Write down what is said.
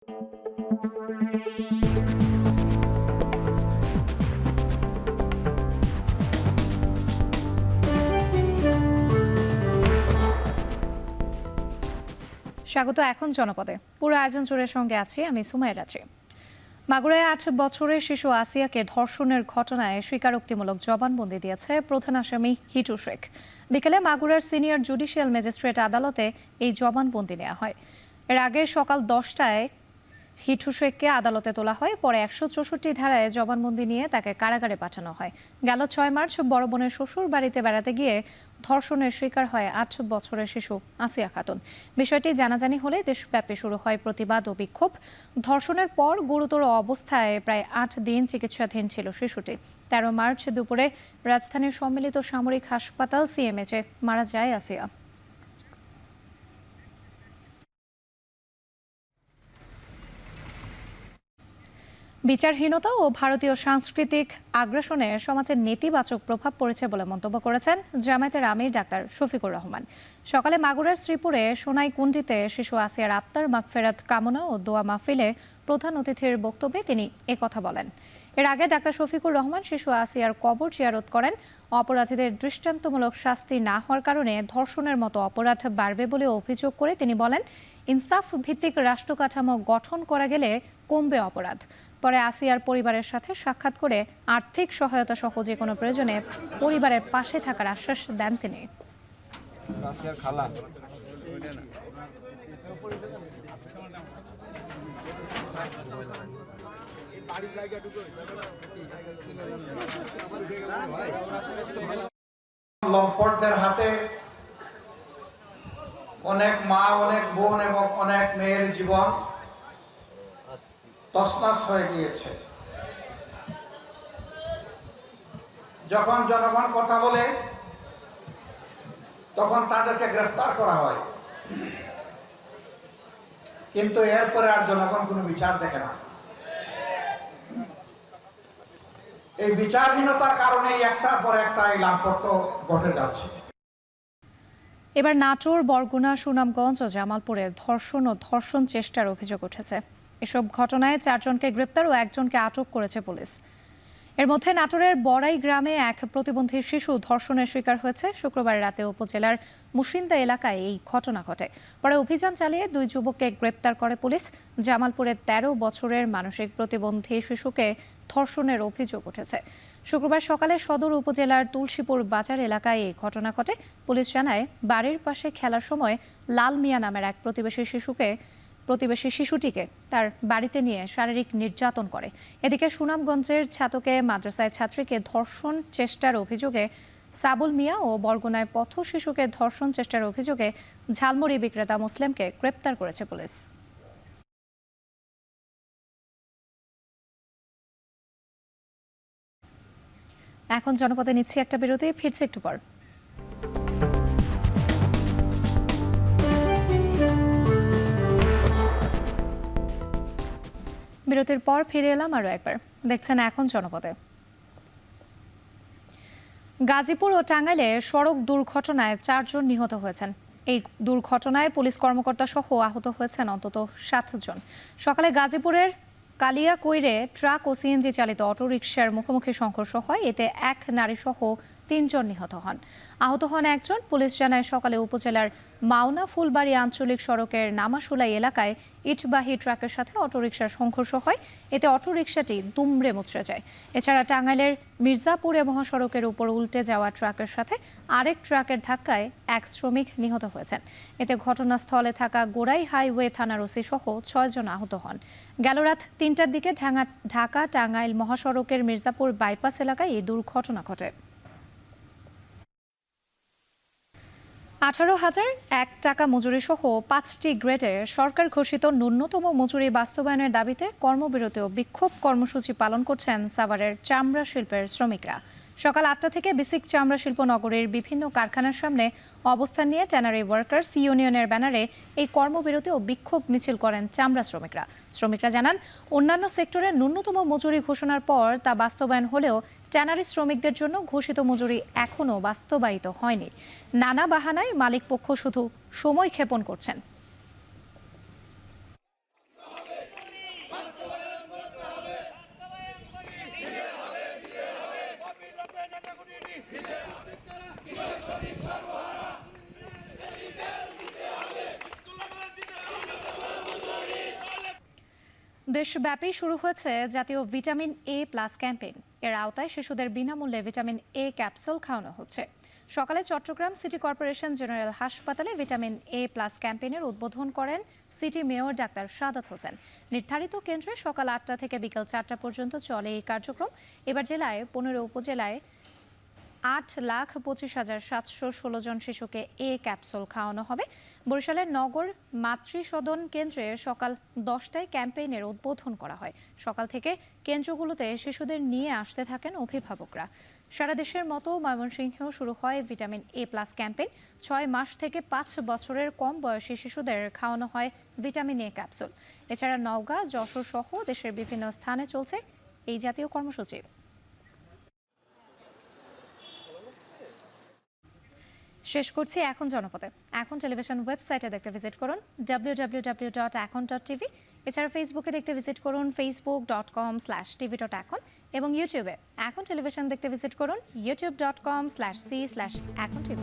স্বাগত এখন জনপদে। পুরো আয়োজন জুড়ের সঙ্গে আছি আমি সুমাইয়া রাত্রি। মাগুরায় ৮ বছরের শিশু আসিয়াকে ধর্ষণের ঘটনায় স্বীকারোক্তিমূলক জবানবন্দি দিয়েছে প্রধান আসামি হিটু শেখ। বিকেলে মাগুরার সিনিয়র জুডিশিয়াল ম্যাজিস্ট্রেট আদালতে এই জবানবন্দি নেওয়া হয়। এর আগে সকাল 10টায় হিটু শেখকে আদালতে তোলা হয়। পরে ১৬৪ ধারায় জবানবন্দি নিয়ে তাকে কারাগারে পাঠানো হয়। গেল ৬ মার্চ বড় বোনের শ্বশুর বাড়িতে বেড়াতে গিয়ে ধর্ষণের শিকার হয় ৮ বছরের শিশু আসিয়া খাতুন। বিষয়টি জানাজানি হলে দেশব্যাপী শুরু হয় প্রতিবাদ ও বিক্ষোভ। ধর্ষণের পর গুরুতর অবস্থায় প্রায় ৮ দিন চিকিৎসাধীন ছিল শিশুটি। ১৩ মার্চ দুপুরে রাজধানীর সম্মিলিত সামরিক হাসপাতাল সিএমএইচে মারা যায় আসিয়া। বিচারহীনতা ও ভারতীয় সাংস্কৃতিক আগ্রাসনে সমাজের নেতিবাচক প্রভাব পড়েছে বলে মন্তব্য করেছেন জামায়াতের আমির ডাক্তার শফিকুর রহমান। সকালে মাগুরার শ্রীপুরে সোনাইকুণ্ডিতে শিশু আসিয়ার আত্মার মাগফেরাত কামনা ও দোয়া মাহফিলে প্রধান অতিথির বক্তব্যে তিনি একথা বলেন। এর আগে ডাক্তার শফিকুর রহমান শিশু আসিয়ার কবর জিয়ারত করেন। অপরাধীদের দৃষ্টান্তমূলক শাস্তি না হওয়ার কারণে ধর্ষণের মতো অপরাধ বাড়বে বলে অভিযোগ করে তিনি বলেন, ইনসাফ ভিত্তিক রাষ্ট্র কাঠামো গঠন করা গেলে কমবে অপরাধ। পরে আসিয়ার পরিবারের সাথে সাক্ষাৎ করে আর্থিক সহায়তা সহ যে কোনো প্রয়োজনে পরিবারের পাশে থাকার আশ্বাস দেন তিনি। লম্পটদের হাতে অনেক মা, অনেক বোন এবং অনেক মেয়ের জীবন তছনছ হয়ে গিয়েছে। যখন জনগণ কথা বলে তখন তাদেরকে গ্রেফতার করা হয়, কিন্তু এরপরে আর জনগণ কোনো বিচার দেখে না। এই বিচারহীনতার কারণে একটার পর একটা এই লাম্পট্য ঘটে যাচ্ছে। এবার নাটোর, বরগুনা, সুনামগঞ্জ ও জামালপুরে ধর্ষণ ও ধর্ষণ চেষ্টার অভিযোগ উঠেছে। এসব ঘটনায় 4 জনকে গ্রেপ্তার ও 1 জনকে আটক করেছে পুলিশ। এর মধ্যে নাটোরের বড়াই গ্রামে এক প্রতিবন্ধী শিশু ধর্ষণের শিকার হয়েছে। শুক্রবার রাতে উপজেলার মুসিন্দা এলাকায় এই ঘটনা ঘটে। পরে অভিযান চালিয়ে 2 যুবককে গ্রেপ্তার করে পুলিশ। জামালপুরের 13 বছরের মানসিক প্রতিবন্ধী শিশুকে ধর্ষণের অভিযোগ উঠেছে। শুক্রবার সকালে সদর উপজেলার তুলসীপুর বাজার এলাকায় এই ঘটনা ঘটে। পুলিশ জানায়, বাড়ির পাশে খেলার সময় লাল মিয়া নামের এক প্রতিবেশী শিশুটিকে তার বাড়িতে নিয়ে শারীরিক নির্যাতন করে। এদিকে সুনামগঞ্জের ছাতকে মাদ্রাসায় ছাত্রীকে ধর্ষণ চেষ্টার অভিযোগে সাবুল মিয়া ও বরগুনায় পথ শিশুকে ধর্ষণ চেষ্টার অভিযোগে ঝালমুড়ি বিক্রেতা মুসলিমকে গ্রেপ্তার করেছে পুলিশ। এখন জনপদে নিচ্ছি একটা বিরতি, ফিরছে একটু পর। বিরতির পর ফিরে এলাম আরো একবার। দেখছেন এখন জনপদে। গাজীপুর ও টাঙ্গাইলে সড়ক দুর্ঘটনায় 4 জন নিহত হয়েছেন। এই দুর্ঘটনায় পুলিশ কর্মকর্তা সহ আহত হয়েছেন অন্তত 7 জন। সকালে গাজীপুরের কালিয়াকৈরে ট্রাক ও সিএনজি চালিত অটোরিকশার মুখোমুখি সংঘর্ষ হয়। এতে 1 নারী সহ 3 জন নিহত হন। আহত হন 1 জন। পুলিশ জানায়, সকালে উপজেলার মাওনা ফুলবাড়ি আঞ্চলিক সড়কের নামাশুলাই এলাকায় ইটবাহী ট্রাকের সাথে অটোরিকশার সংঘর্ষ হয়। এতে অটোরিকশাটি দুমড়ে মুচড়ে যায়। এছাড়া টাঙ্গাইলের মির্জাপুরে মহাসড়কের উপর উল্টে যাওয়া ট্রাকের সাথে আরেক ট্রাকের ধাক্কায় 1 শ্রমিক নিহত হয়েছেন। এতে ঘটনাস্থলে থাকা গোড়াই হাইওয়ে থানার ওসি সহ 6 জন আহত হন। গেল রাত 3টার দিকে ঢাকা টাঙ্গাইল মহাসড়কের মির্জাপুর বাইপাস এলাকায় এই দুর্ঘটনা ঘটে। 18,001 টাকা মজুরি সহ 5টি গ্রেডে সরকার ঘোষিত ন্যূনতম মজুরি বাস্তবায়নের দাবিতে কর্মবিরতি ও বিক্ষোভ কর্মসূচি পালন করছেন সাভারের চামড়া শিল্পের শ্রমিকরা। সকাল 8টা থেকে বেসিক চামড়া শিল্প নগরীর বিভিন্ন কারখানার সামনে অবস্থান নিয়ে ট্যানারি ওয়ার্কার্স ইউনিয়নের ব্যানারে এই কর্মবিরতি ও বিক্ষোভ মিছিল করেন চামড়া শ্রমিকরা। শ্রমিকরা জানান, অন্যান্য সেক্টরের ন্যূনতম মজুরি ঘোষণার পর তা বাস্তবায়ন হলেও ট্যানারি শ্রমিকদের জন্য ঘোষিত মজুরি এখনও বাস্তবায়িত হয়নি। নানা বাহানায় মালিক পক্ষ শুধু সময় ক্ষেপণ করছেন। দেশব্যাপী শুরু হয়েছে জাতীয় ভিটামিন এ প্লাস ক্যাম্পেইন। এর আওতায় শিশুদের বিনামূল্যে ভিটামিন এ ক্যাপসুল খাওয়ানো হচ্ছে। সকালে চট্টগ্রাম সিটি কর্পোরেশন জেনারেল হাসপাতালে ভিটামিন এ প্লাস ক্যাম্পেইনের উদ্বোধন করেন city mayor doctor Sadat Hossain. নির্ধারিত কেন্দ্রে সকাল ৮টা থেকে বিকেল ৪টা পর্যন্ত চলে এই কার্যক্রম। এবার জেলায় ১৫ উপজেলায় ৮,২৫,৭১৬ জন শিশুকে এ ক্যাপসুল খাওয়ানো হবে। বরিশালের নগর মাতৃসদন কেন্দ্রে সকাল 10টায় ক্যাম্পেইনের উদ্বোধন করা হয়। সকাল থেকে কেন্দ্রগুলোতে শিশুদের নিয়ে আসতে থাকেন অভিভাবকরা। সারা দেশের মতো ময়মনসিংহেও শুরু হয় ভিটামিন এ প্লাস ক্যাম্পেইন। ৬ মাস থেকে ৫ বছরের কম বয়সী শিশুদের খাওয়ানো হয় ভিটামিন এ ক্যাপসুল। এছাড়া নওগাঁ, যশোর সহ দেশের বিভিন্ন স্থানে চলছে এই জাতীয় কর্মসূচি। শেষ করছি এখন জনপদে। এখন টেলিভিশন ওয়েবসাইটে দেখতে ভিজিট করুন www.ekon.tv। এছাড়া ফেসবুকে দেখতে ভিজিট করুন facebook.com/tv.ekon এবং ইউটিউবে এখন টেলিভিশন দেখতে ভিজিট করুন youtube.com/c/ekontv।